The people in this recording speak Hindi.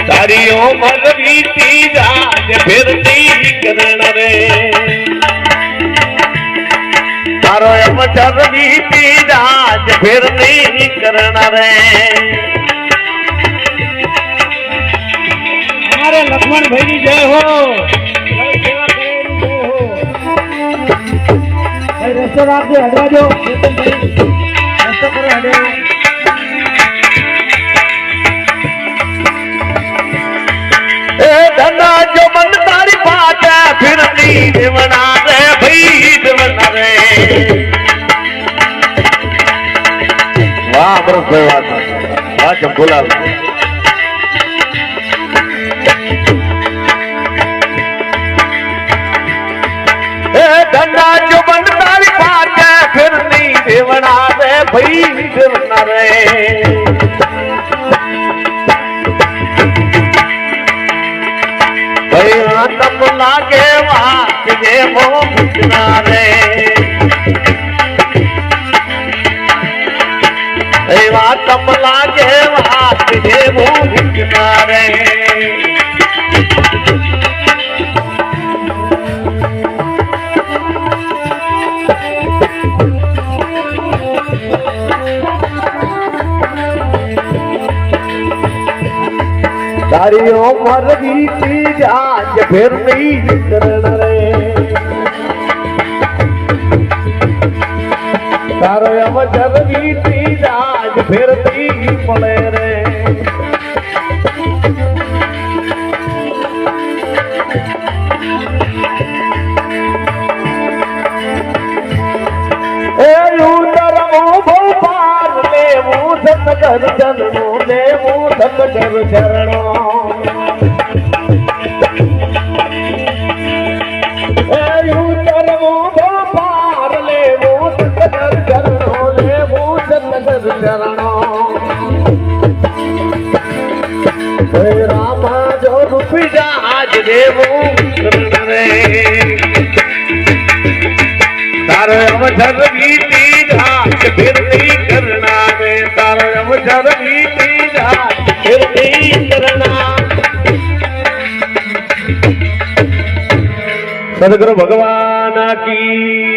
तारी उम्र बीती जाए फिर नहीं करना रे तारो अमचर बीती जाए फिर नहीं करना रे हमारे लक्ष्मण भाई की जय हो भाई रस्ते आप जो हटवा दो रस्ते पर हटे धना जो मन तारी बात है फिर नहीं देवना रे भाई देवना रे वाह अमृत भाई वाह चंपुला धना जो मन तारी बात है फिर नहीं देवना रे भाई देवना रे तम लागे वाक जे मोह रे तम लागे वाक जे मोह रे तारी उम्र बीती जाए फिर नहीं करना रे तारो अमचर बीती जाए फिर नहीं पड़े रे सतगर चरणों देवो सतगर चरणों पार लेवो सतगर चरणों लेवो सतगर चरणों राम जो रूप आज देवो रे तारो अवसर बीती जात फिर नहीं करना रे तारो अवसर बीती जात फिर नहीं करना सदगुरु भगवान की